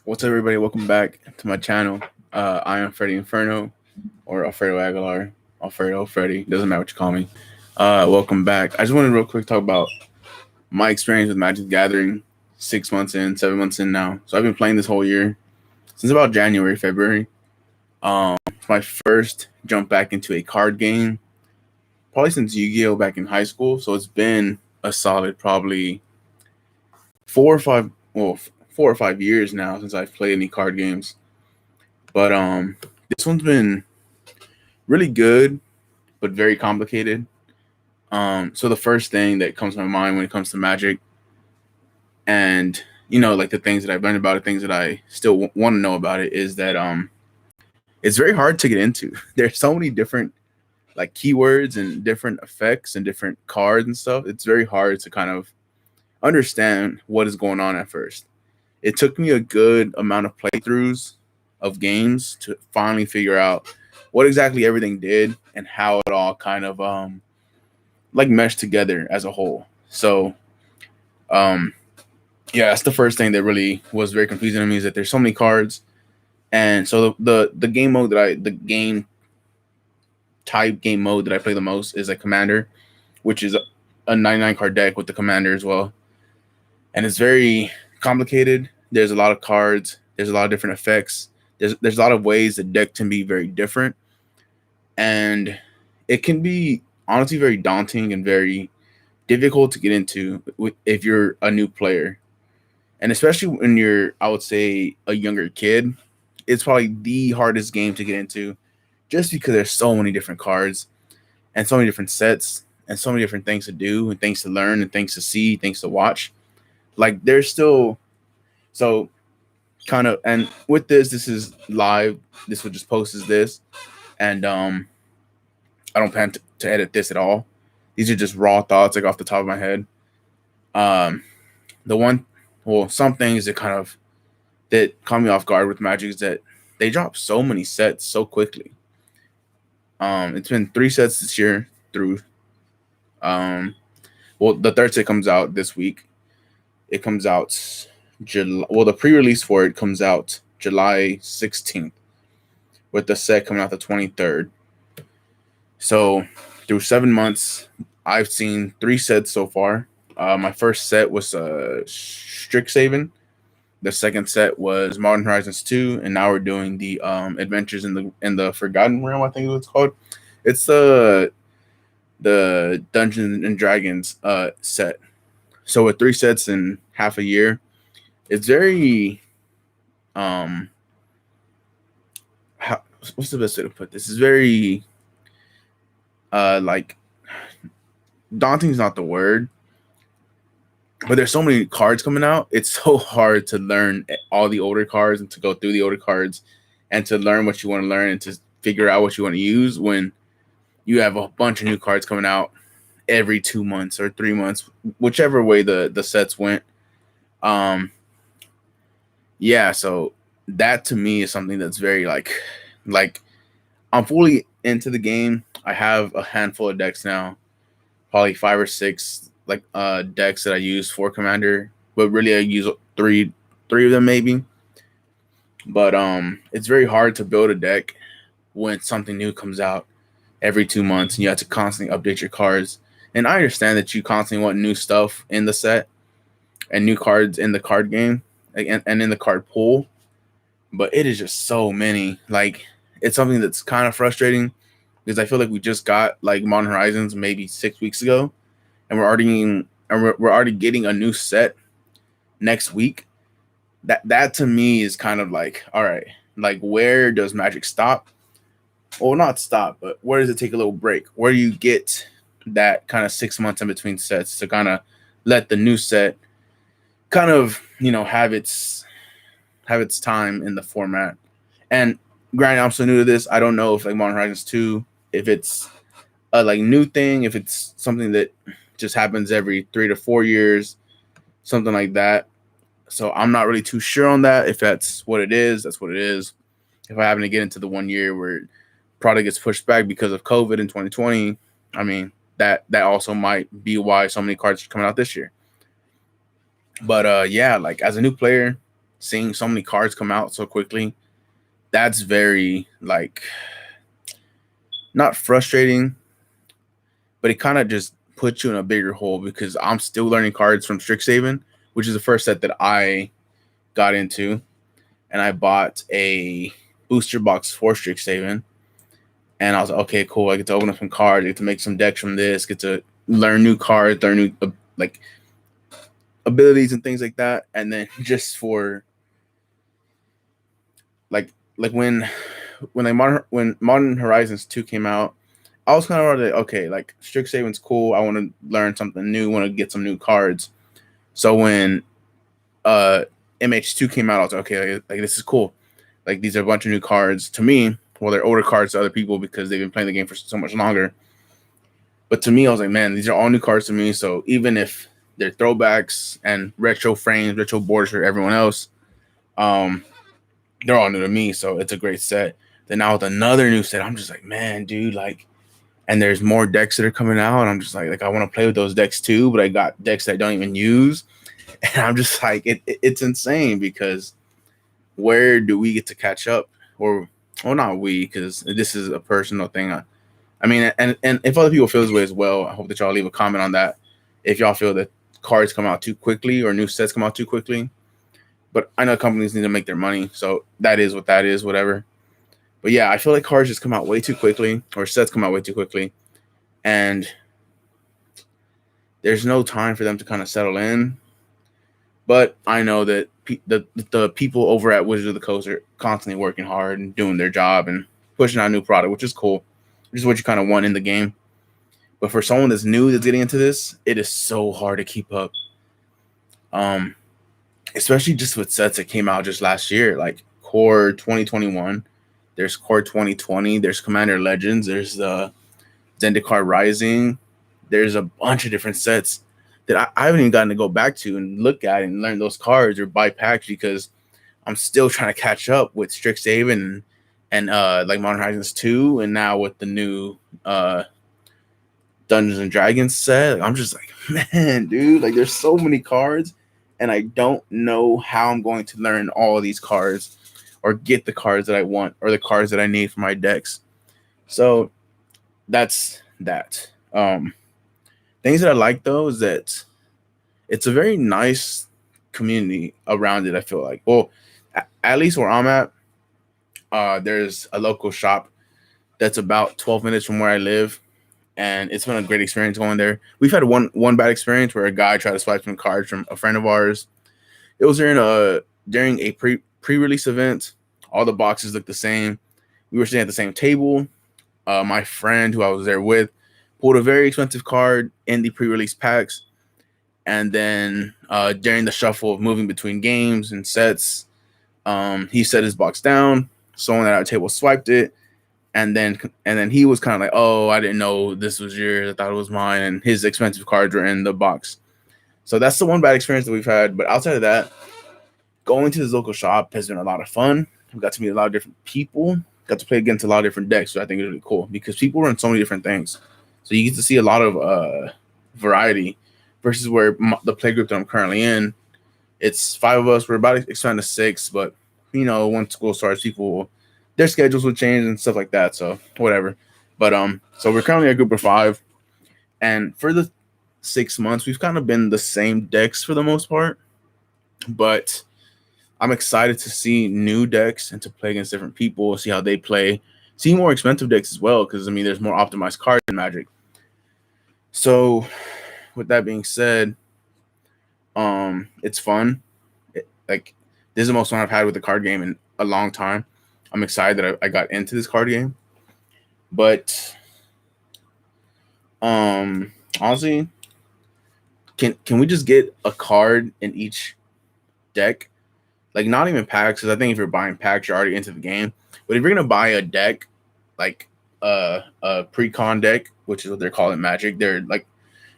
What's up, everybody? Welcome back to my channel. I am Freddy Inferno, or Alfredo Aguilar. Alfredo, Freddy, doesn't matter what you call me. Welcome back. I just wanted to real quick talk about my experience with Magic the Gathering. 6 months in, 7 months in now. So I've been playing this whole year since about January, February. It's my first jump back into a card game, probably since Yu-Gi-Oh back in high school. So it's been a solid probably 4 or 5 years now since I've played any card games. But this one's been really good, but very complicated. So the first thing that comes to my mind when it comes to Magic, and like the things that I've learned about it, things that I still want to know about it, is that it's very hard to get into. There's so many different like keywords and different effects and different cards and stuff. It's very hard to kind of understand what is going on at first. It took me a good amount of playthroughs of games to finally figure out what exactly everything did and how it all kind of like meshed together as a whole. So um yeah, that's the first thing that really was very confusing to me, is that there's so many cards. And so the game mode the game type game mode that I play the most is a commander, which is a 99 card deck with the commander as well. And it's very complicated. There's a lot of cards, there's a lot of different effects. There's a lot of ways the deck can be very different, and it can be honestly very daunting and very difficult to get into if you're a new player, and especially when you're, I would say, a younger kid. It's probably the hardest game to get into, just because there's so many different cards and so many different sets and so many different things to do and things to learn and things to see, things to watch. Like there's still so kind of, and with this is live. This will just post as this, and I don't plan to edit this at all. These are just raw thoughts, like off the top of my head. Um, the one, well, some things that caught me off guard with Magic is that they drop so many sets so quickly. It's been 3 sets this year through. Well, the third set comes out this week. It comes out July. Well, the pre-release for it comes out July 16th, with the set coming out the 23rd. So through 7 months, I've seen 3 sets so far. My first set was Strixhaven. The second set was Modern Horizons 2, and now we're doing the Adventures in the Forgotten Realm, I think is what it's called. It's the Dungeons and Dragons set. So with 3 sets in half a year, it's very what's the best way to put this? It's very like, daunting is not the word, but there's so many cards coming out. It's so hard to learn all the older cards and to go through the older cards and to learn what you want to learn and to figure out what you want to use when you have a bunch of new cards coming out every 2 months or 3 months, whichever way the sets went. Yeah, so that to me is something that's very like I'm fully into the game. I have a handful of decks now, probably 5 or 6 like decks that I use for Commander, but really I use three of them maybe. But it's very hard to build a deck when something new comes out every 2 months and you have to constantly update your cards. And I understand that you constantly want new stuff in the set and new cards in the card game and in the card pool, but it is just so many. Like, it's something that's kind of frustrating, because I feel like we just got like Modern Horizons maybe 6 weeks ago, and we're already getting a new set next week. That to me is kind of like, all right, like, where does Magic stop? Well, not stop, but where does it take a little break? Where do you get that kind of 6 months in between sets to kind of let the new set kind of, have its time in the format? And granted, I'm so new to this. I don't know if like Modern Horizons 2, if it's a like new thing, if it's something that just happens every 3 to 4 years, something like that. So I'm not really too sure on that. If that's what it is, that's what it is. If I happen to get into the 1 year where product gets pushed back because of COVID in 2020, I mean, that also might be why so many cards are coming out this year. But yeah, like, as a new player, seeing so many cards come out so quickly, that's very like not frustrating, but it kind of just puts you in a bigger hole because I'm still learning cards from Strixhaven, which is the first set that I got into, and I bought a booster box for Strixhaven, and I was like, okay, cool. I get to open up some cards, I get to make some decks from this, get to learn new cards, learn new like abilities and things like that, and then just for like when Modern Horizons 2 came out, I was kind of like, okay, like Strixhaven's cool. I want to learn something new, want to get some new cards. So when MH2 came out, I was like, okay, like this is cool. Like these are a bunch of new cards to me. Well, they're older cards to other people because they've been playing the game for so much longer. But to me, I was like, man, these are all new cards to me. So even if they're throwbacks and retro frames, retro borders for everyone else, they're all new to me. So it's a great set. Then now with another new set, I'm just like, man, dude, like, and there's more decks that are coming out. And I'm just like I want to play with those decks too, but I got decks that I don't even use. And I'm just like, it's insane because where do we get to catch up? Or, well, not we, because this is a personal thing. I mean, and if other people feel this way as well, I hope that y'all leave a comment on that. If y'all feel that cards come out too quickly or new sets come out too quickly. But I know companies need to make their money, so that is what that is, whatever. But yeah, I feel like cards just come out way too quickly, or sets come out way too quickly, and there's no time for them to kind of settle in. But I know that the people over at Wizards of the Coast are constantly working hard and doing their job and pushing out a new product, which is cool, which is what you kind of want in the game. But for someone that's new that's getting into this, it is so hard to keep up. Especially just with sets that came out just last year, like Core 2021. There's Core 2020. There's Commander Legends. There's the Zendikar Rising. There's a bunch of different sets that I haven't even gotten to go back to and look at and learn those cards or buy packs because I'm still trying to catch up with Strixhaven and like Modern Horizons 2, and now with the new Dungeons and Dragons set. I'm just like, man, dude, like there's so many cards, and I don't know how I'm going to learn all of these cards or get the cards that I want or the cards that I need for my decks. So that's that. Things that I like though is that it's a very nice community around it. I feel like, well, at least where I'm at, there's a local shop that's about 12 minutes from where I live, and it's been a great experience going there. We've had one bad experience where a guy tried to swipe some cards from a friend of ours. It was during a pre-release event. All the boxes looked the same. We were sitting at the same table. My friend who I was there with pulled a very expensive card in the pre-release packs, and then during the shuffle of moving between games and sets, he set his box down. Someone at our table swiped it, and then he was kind of like, "Oh, I didn't know this was yours. I thought it was mine." And his expensive cards were in the box. So that's the one bad experience that we've had. But outside of that, going to this local shop has been a lot of fun. We got to meet a lot of different people. Got to play against a lot of different decks, so I think it's really cool because people run so many different things. So you get to see a lot of variety versus where the play group that I'm currently in, it's 5 of us. We're about to expand to 6, but you know, once school starts, their schedules will change and stuff like that. So whatever. But so we're currently a group of 5, and for the 6 months, we've kind of been the same decks for the most part. But I'm excited to see new decks and to play against different people, see how they play, see more expensive decks as well, because I mean, there's more optimized cards in Magic. So, with that being said, it's fun. Like this is the most fun I've had with the card game in a long time. I'm excited that I got into this card game, but honestly, can we just get a card in each deck? Like not even packs, because I think if you're buying packs, you're already into the game. But if you're gonna buy a deck, like a PreCon deck, which is what they're calling Magic, they're like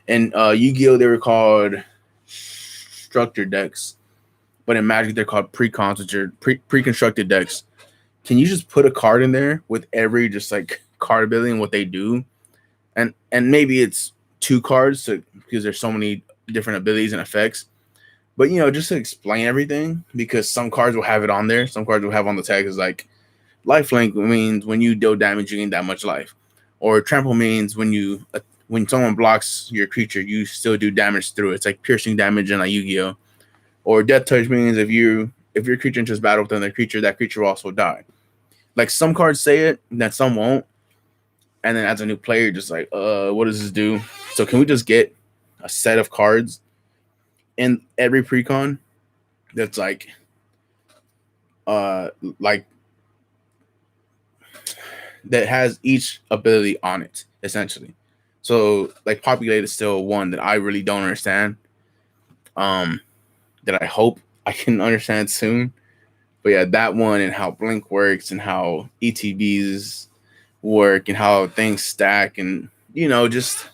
in Yu-Gi-Oh! They were called structured decks, but in Magic they're called PreCons, which are pre-constructed decks. Can you just put a card in there with every just like card ability and what they do, and maybe it's 2 cards because there's so many different abilities and effects. But just to explain everything, because some cards will have it on there, some cards will have on the tag is like lifelink means when you deal damage, you gain that much life, or trample means when someone blocks your creature, you still do damage through it. It's like piercing damage in like Yu-Gi-Oh. Or death touch means if your creature enters battle with another creature, that creature will also die. Like some cards say it, then some won't. And then as a new player, just like, what does this do? So can we just get a set of cards in every precon that's uh like that has each ability on it, essentially. So like populate is still one that I really don't understand. Um that I hope I can understand soon. But yeah, that one and how Blink works and how ETBs work and how things stack and just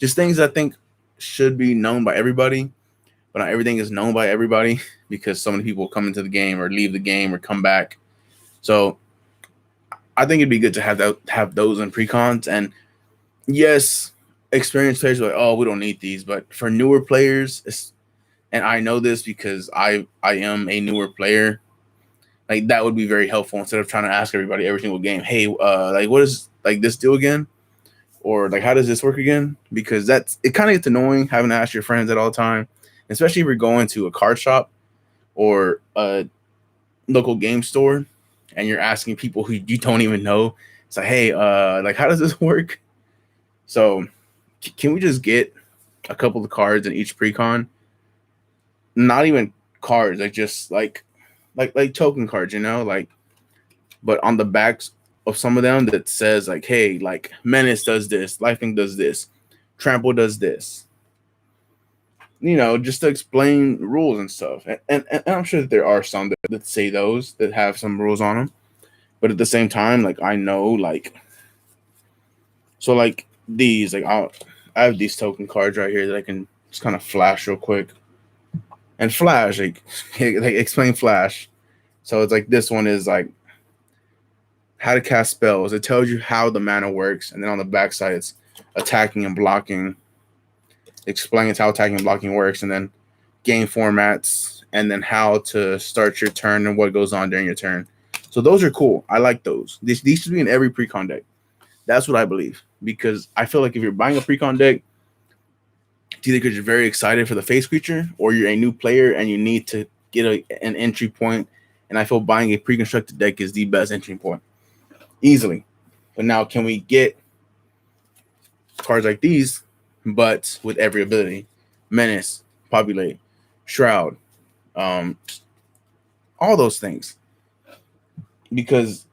things I think should be known by everybody, but not everything is known by everybody because so many people come into the game or leave the game or come back. So I think it'd be good to have those in precons. And yes, experienced players are like, oh, we don't need these, but for newer players, and I know this because I am a newer player, like that would be very helpful instead of trying to ask everybody every single game, hey, like what is like this do again? Or like how does this work again? Because it kind of gets annoying having to ask your friends at all time, especially if you're going to a card shop or a local game store and you're asking people who you don't even know. It's like, hey, like how does this work? So can we just get a couple of cards in each precon? Not even cards, like just like token cards, like but on the backs of some of them that says like, hey, like Menace does this, Lifelink does this, Trample does this. Just to explain rules and stuff. And I'm sure that there are some that say those that have some rules on them. But at the same time, like I know, like so like these, like I have these token cards right here that I can just kind of flash real quick. And flash, like explain flash. So it's like this one is like how to cast spells. It tells you how the mana works, and then on the backside it's attacking and blocking. Explains how attacking and blocking works, and then game formats, and then how to start your turn and what goes on during your turn. So those are cool. I like those. These should be in every precon deck. That's what I believe, because I feel like if you're buying a precon deck, it's either because you're very excited for the face creature or you're a new player and you need to get an entry point. And I feel buying a pre-constructed deck is the best entry point. Easily. But now can we get cards like these, but with every ability? Menace, Populate, Shroud, all those things. Because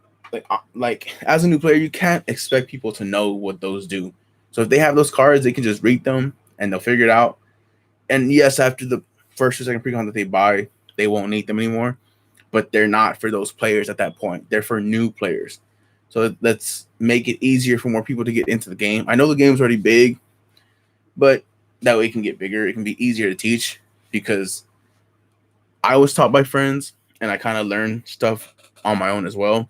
like as a new player, you can't expect people to know what those do. So if they have those cards, they can just read them and they'll figure it out. And yes, after the first or second precon that they buy, they won't need them anymore. But they're not for those players at that point. They're for new players. So let's make it easier for more people to get into the game. I know the game's already big, but that way it can get bigger. It can be easier to teach because I was taught by friends and I kind of learned stuff on my own as well.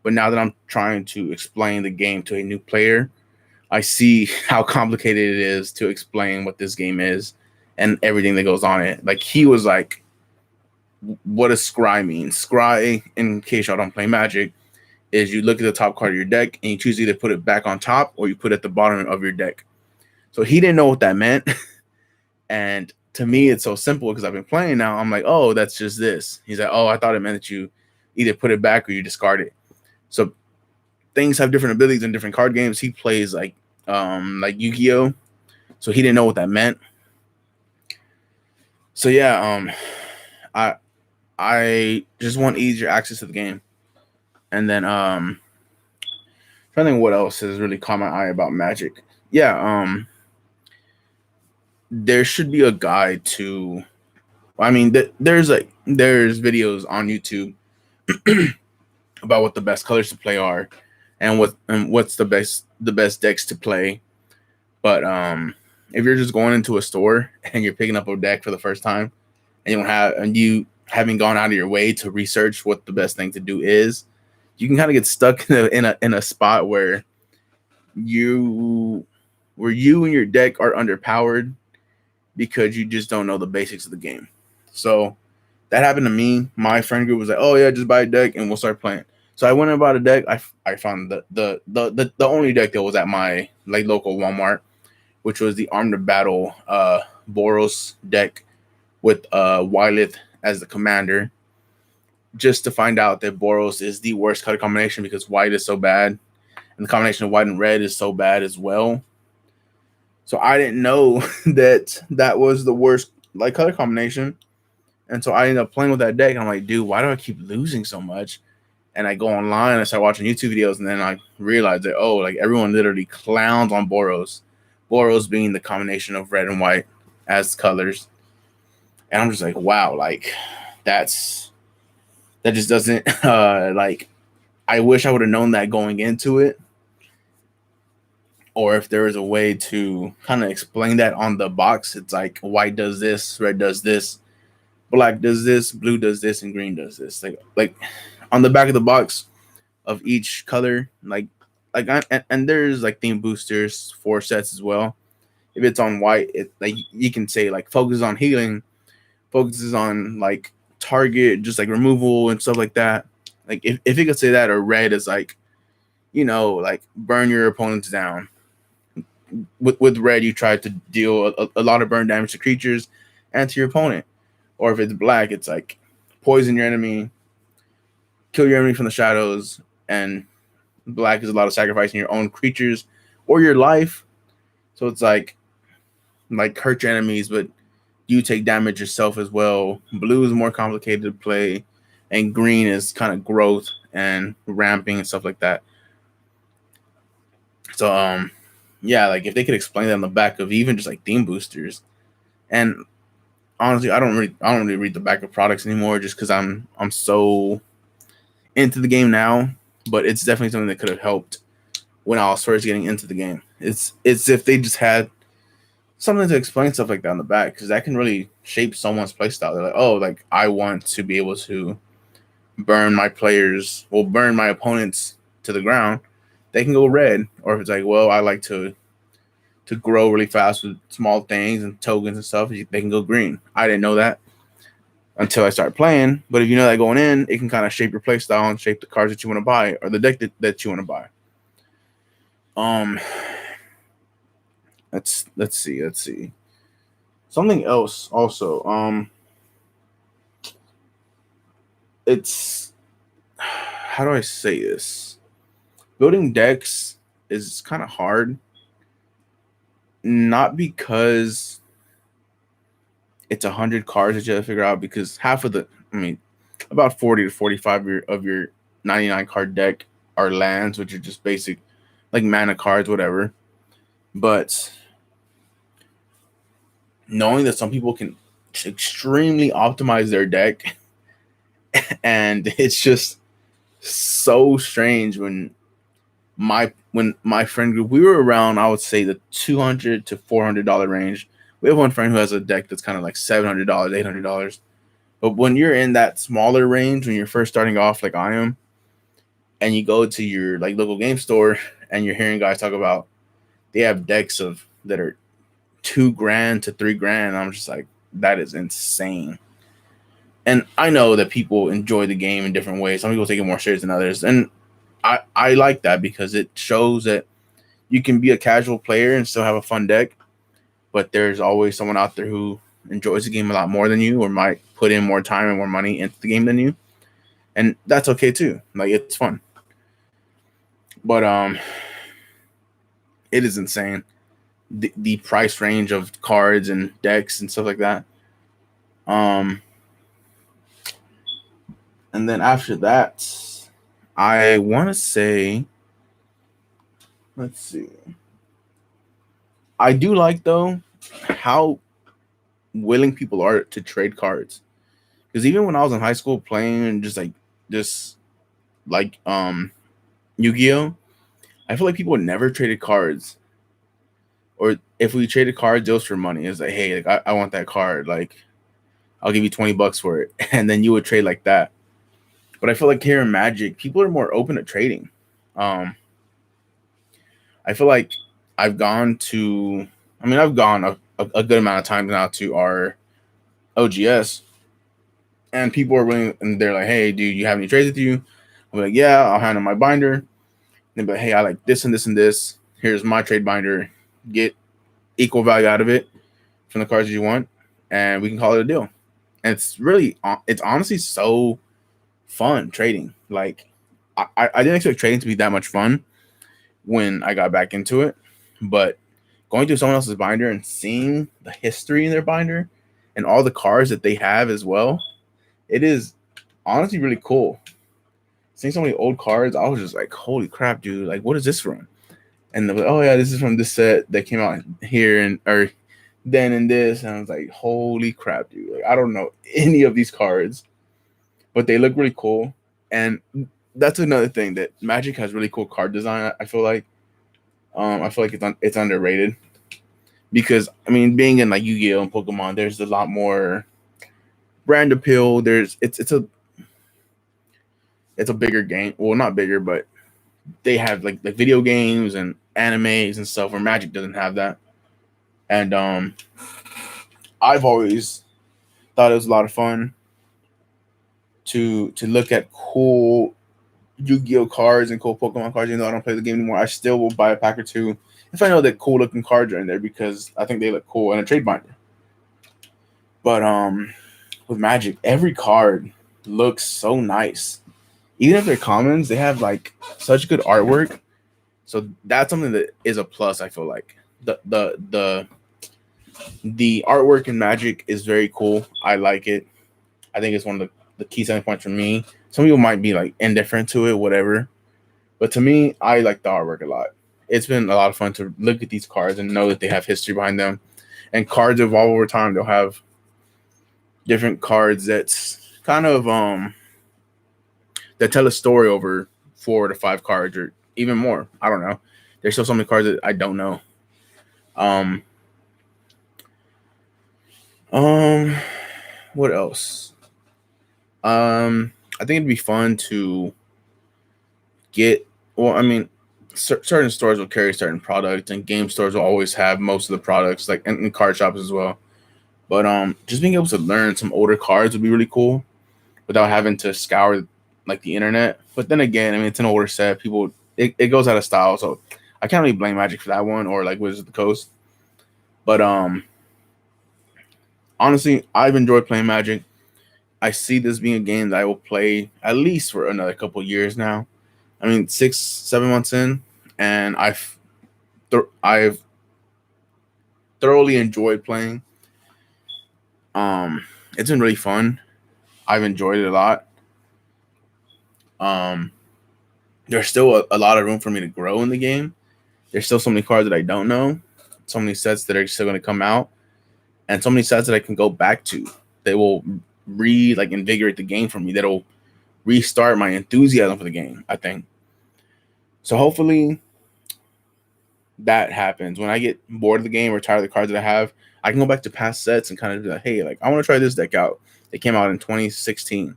But now that I'm trying to explain the game to a new player, I see how complicated it is to explain what this game is and everything that goes on it. Like he was like, what does scry mean? Scry, in case y'all don't play Magic, is you look at the top card of your deck and you choose either put it back on top or you put it at the bottom of your deck. So he didn't know what that meant. And to me, it's so simple because I've been playing now. I'm like, oh, that's just this. He's like, oh, I thought it meant that you either put it back or you discard it. So things have different abilities in different card games. He plays like Yu-Gi-Oh! So he didn't know what that meant. So yeah, I just want easier access to the game. And then trying to think what else has really caught my eye about Magic. Yeah, there should be a guide to. I mean, there's videos on YouTube about what the best colors to play are, and what's the best decks to play. But if you're just going into a store and you're picking up a deck for the first time, and you haven't gone out of your way to research what the best thing to do is, you can kind of get stuck in a spot where you and your deck are underpowered because you just don't know the basics of the game. So that happened to me. My friend group was like, "Oh yeah, just buy a deck and we'll start playing." So I went and bought a deck. I found the only deck that was at my like local Walmart, which was the Armed to Battle Boros deck with Wylith as the commander. Just to find out that Boros is the worst color combination because white is so bad, and the combination of white and red is so bad as well. So I didn't know that was the worst like color combination. And so I ended up playing with that deck, and I'm like, dude, why do I keep losing so much? And I go online and I start watching YouTube videos, and then I realized that like everyone literally clowns on Boros. Boros being the combination of red and white as colors. And I'm just like, wow, like that just doesn't like I wish I would have known that going into it. Or if there was a way to kind of explain that on the box, it's like white does this, red does this, black does this, blue does this, and green does this. Like on the back of the box of each color, and there's like theme boosters for sets as well. If it's on white, it like you can say like focuses on healing, focuses on like target, just like removal and stuff like that. Like if it could say that, or red is like, like burn your opponents down. With red, you try to deal a lot of burn damage to creatures and to your opponent. Or if it's black, it's like poison your enemy, kill your enemy from the shadows, and black is a lot of sacrificing your own creatures or your life. So it's like hurt your enemies, but you take damage yourself as well. Blue is more complicated to play, and green is kind of growth and ramping and stuff like that. So yeah, like if they could explain that on the back of even just like theme boosters. And honestly, I don't really read the back of products anymore just because I'm so into the game now. But it's definitely something that could have helped when I was first getting into the game. It's if they just had something to explain stuff like that on the back, because that can really shape someone's playstyle. They're like, oh, like I want to be able to burn my opponents to the ground. They can go red. Or if it's like, well, I like to grow really fast with small things and tokens and stuff, they can go green. I didn't know that until I started playing. But if you know that going in, it can kind of shape your play style and shape the cards that you want to buy or the deck that you want to buy. Let's see. Something else also. It's how do I say this? Building decks is kind of hard. Not because it's 100 cards that you have to figure out, because about 40 to 45 of your 99 card deck are lands, which are just basic like mana cards, whatever. But knowing that some people can extremely optimize their deck, and it's just so strange when my friend group, we were around, I would say the $200 to $400 range. We have one friend who has a deck that's kind of like $700, $800. But when you're in that smaller range, when you're first starting off, like I am, and you go to your like local game store and you're hearing guys talk about they have decks that are $2,000 to $3,000, I'm just like, that is insane. And I know that people enjoy the game in different ways. Some people take it more serious than others, and I like that because it shows that you can be a casual player and still have a fun deck, but there's always someone out there who enjoys the game a lot more than you, or might put in more time and more money into the game than you, and that's okay too. Like, it's fun. But it is insane the price range of cards and decks and stuff like that. And then after that, I want to say, let's see. I do like, though, how willing people are to trade cards. Because even when I was in high school playing and just Yu-Gi-Oh, I feel like people never traded cards. Or if we traded cards, it was for money. It's like, hey, like I want that card. Like, I'll give you $20 for it. And then you would trade like that. But I feel like here in Magic, people are more open to trading. I feel like I've gone a good amount of times now to our OGS, and people are willing, and they're like, "Hey, do you have any trades with you?" I'm like, "Yeah, I'll hand them my binder." And but hey, I like this and this and this. Here's my trade binder. Get equal value out of it from the cards you want, and we can call it a deal. And it's honestly so fun trading. Like, I didn't expect trading to be that much fun when I got back into it, but going through someone else's binder and seeing the history in their binder and all the cards that they have as well, it is honestly really cool. Seeing so many old cards, I was just like, holy crap, dude! Like, what is this from? And they're like, oh yeah, this is from this set that came out here and or then and this. And I was like, holy crap, dude! Like, I don't know any of these cards, but they look really cool. And that's another thing that Magic has really cool card design. I feel like, it's underrated because I mean, being in like Yu-Gi-Oh and Pokemon, there's a lot more brand appeal. It's a bigger game. Well, not bigger, but they have like video games and animes and stuff where Magic doesn't have that. And I've always thought it was a lot of fun to look at cool Yu-Gi-Oh cards and cool Pokemon cards. Even though I don't play the game anymore, I still will buy a pack or two if I know that cool looking cards are in there because I think they look cool in a trade binder. But with Magic, every card looks so nice. Even if they're commons, they have like such good artwork. So that's something that is a plus. I feel like the artwork in Magic is very cool. I like it. I think it's one of the key selling points for me. Some people might be like indifferent to it, whatever. But to me, I like the artwork a lot. It's been a lot of fun to look at these cards and know that they have history behind them. And cards evolve over time. They'll have different cards that's kind of that tell a story over 4 to 5 cards or even more. I don't know. There's still so many cards that I don't know. What else? I think it'd be fun to get. Well, I mean, certain stores will carry certain products, and game stores will always have most of the products, like in card shops as well. But just being able to learn some older cards would be really cool, without having to scour like the internet. But then again, I mean, it's an older set. People, it goes out of style, so I can't really blame Magic for that one or like Wizards of the Coast. But honestly, I've enjoyed playing Magic. I see this being a game that I will play at least for another couple of years now. I mean, 6-7 months in, and I've thoroughly enjoyed playing. It's been really fun. I've enjoyed it a lot. There's still a lot of room for me to grow in the game. There's still so many cards that I don't know, so many sets that are still going to come out, and so many sets that I can go back to. They will invigorate the game for me. That'll restart my enthusiasm for the game, I think. So hopefully that happens. When I get bored of the game or tired of the cards that I have, I can go back to past sets and kind of be like, hey, like I want to try this deck out. It came out in 2016.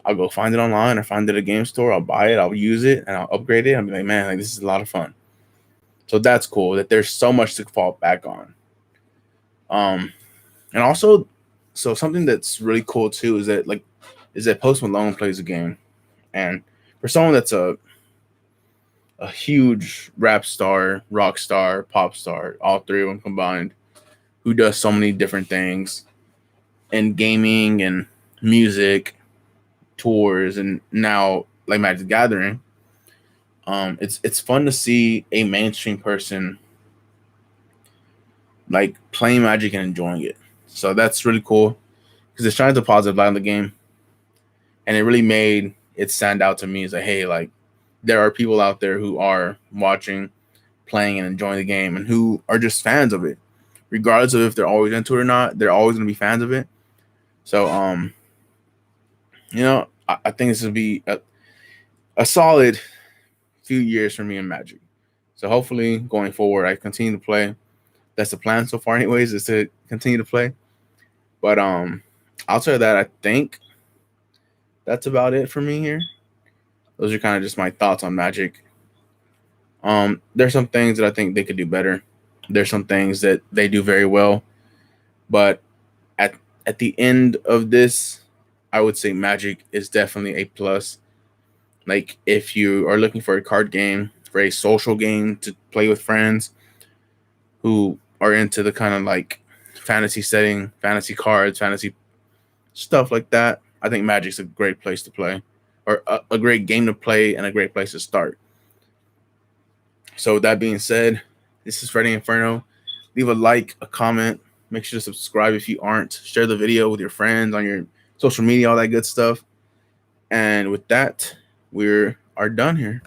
I'll go find it online or find it at a game store. I'll buy it. I'll use it and I'll upgrade it. I'll be like, man, like this is a lot of fun. So that's cool that there's so much to fall back on. And also, so something that's really cool too is that Post Malone plays a game, and for someone that's a huge rap star, rock star, pop star, all three of them combined, who does so many different things in gaming and music, tours, and now like Magic the Gathering. It's fun to see a mainstream person like playing Magic and enjoying it. So that's really cool because it shines a positive light on the game, and it really made it stand out to me as like, hey, like there are people out there who are watching, playing, and enjoying the game, and who are just fans of it, regardless of if they're always into it or not. They're always going to be fans of it. So, I think this will be a solid few years for me in Magic. So hopefully going forward, I continue to play. That's the plan so far, anyways, is to continue to play. But outside of that, I think that's about it for me here. Those are kind of just my thoughts on Magic. There's some things that I think they could do better. There's some things that they do very well. But at the end of this, I would say Magic is definitely a plus. Like if you are looking for a card game, for a social game to play with friends who are into the kind of like fantasy setting, fantasy cards, fantasy stuff like that, I think Magic's a great place to play, or a great game to play and a great place to start. So with that being said, this is Freddy Inferno. Leave a like, a comment. Make sure to subscribe if you aren't. Share the video with your friends on your social media, all that good stuff. And with that, we are done here.